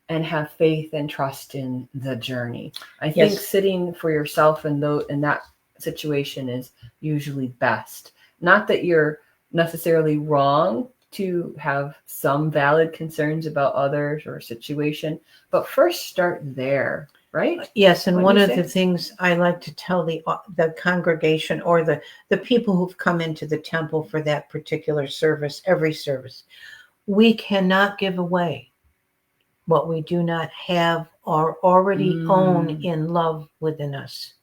and have faith and trust in the journey. I think sitting for yourself in that situation is usually best. Not that you're necessarily wrong to have some valid concerns about others or a situation, but first start there, right? Yes, and one of the things I like to tell the congregation or the people who've come into the temple for that particular service, every service, we cannot give away what we do not have or already own in love within us.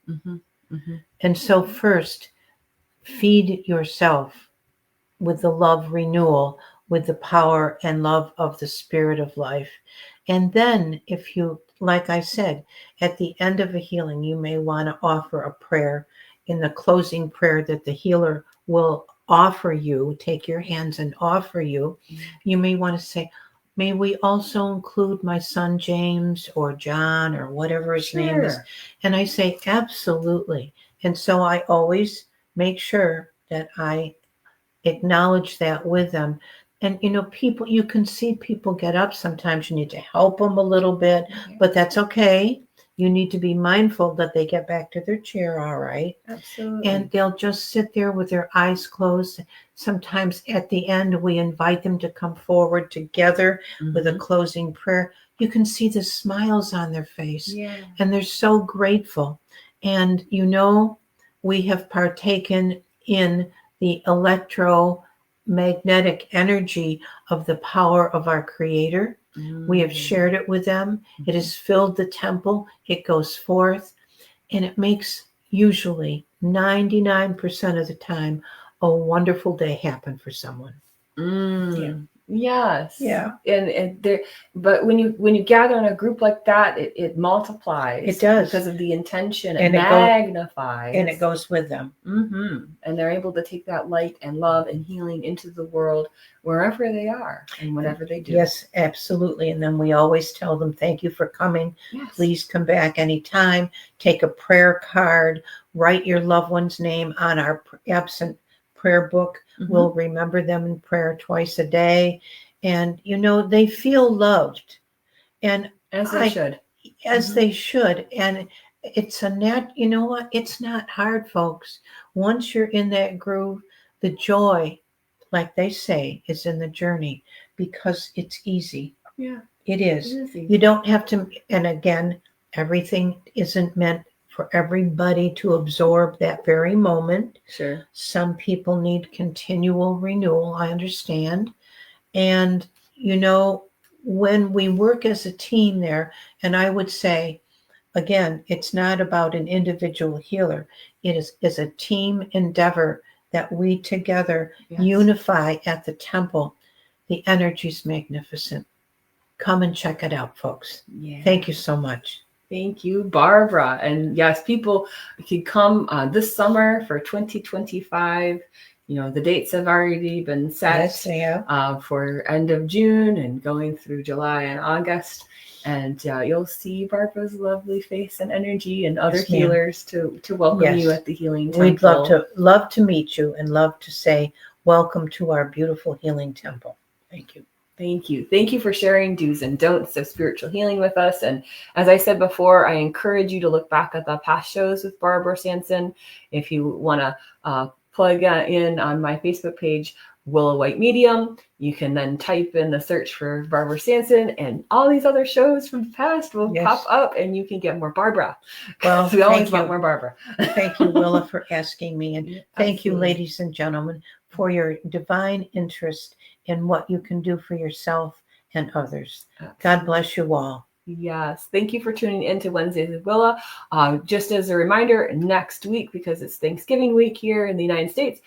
And so first, feed yourself with the love renewal, with the power and love of the Spirit of life. And then if you, like I said, at the end of a healing, you may want to offer a prayer in the closing prayer that the healer will offer you, take your hands and offer you. You may want to say, may we also include my son James or John or whatever his name is. And I say, absolutely. And so I always make sure that I acknowledge that with them. And people, you can see people get up. Sometimes you need to help them a little bit, but that's okay. You need to be mindful that they get back to their chair all right. Absolutely. And they'll just sit there with their eyes closed. Sometimes at the end, we invite them to come forward together with a closing prayer. you can see the smiles on their face. Yeah. And they're so grateful. And we have partaken in the electromagnetic energy of the power of our Creator. We have shared it with them. It has filled the temple. It goes forth, and it makes usually 99% of the time a wonderful day happen for someone. Yes. Yeah. And there, but when you gather in a group like that, it multiplies. It does, because of the intention. And it it magnifies, and it goes with them. And they're able to take that light and love and healing into the world wherever they are and whatever they do. Yes, absolutely. And then we always tell them, thank you for coming. Yes. Please come back anytime. Take a prayer card. Write your loved one's name on our absent prayer book. We'll remember them in prayer twice a day. And, they feel loved. And as they should. As they should. And it's you know what? It's not hard, folks. Once you're in that groove, the joy, like they say, is in the journey because it's easy. Yeah. It is. It is easy. You don't have to, and again, everything isn't meant for everybody to absorb that very moment. Sure. Some people need continual renewal, I understand. And, when we work as a team there, and I would say, again, it's not about an individual healer. It is a team endeavor that we together unify at the temple. The energy's magnificent. Come and check it out, folks. Yeah. Thank you so much. Thank you, Barbara. And yes, people can come this summer for 2025. The dates have already been set. Yes, they have. For end of June and going through July and August. And you'll see Barbara's lovely face and energy and other healers to welcome you at the Healing Temple. We'd love to meet you and love to say welcome to our beautiful Healing Temple. Thank you. Thank you. Thank you for sharing do's and don'ts of spiritual healing with us. And as I said before, I encourage you to look back at the past shows with Barbara Sanson. If you want to plug in on my Facebook page, Willa White Medium, you can then type in the search for Barbara Sanson, and all these other shows from the past will pop up, and you can get more Barbara. Well, we always want more Barbara. Thank you, Willa, for asking me. And thank you, ladies and gentlemen, for your divine interest in what you can do for yourself and others. God bless you all. Yes. Thank you for tuning in to Wednesdays with Willa. Just as a reminder, next week, because it's Thanksgiving week here in the United States,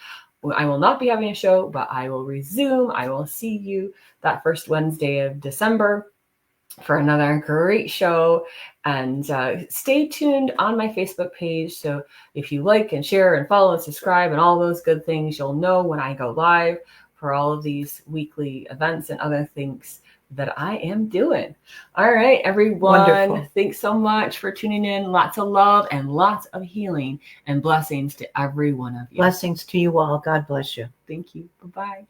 I will not be having a show, but I will resume. I will see you that first Wednesday of December for another great show. And stay tuned on my Facebook page. So if you like and share and follow and subscribe and all those good things, you'll know when I go live for all of these weekly events and other things that I am doing. All right, everyone. Wonderful. Thanks so much for tuning in. Lots of love and lots of healing and blessings to every one of you. Blessings to you all. God bless you. Thank you. Bye-bye.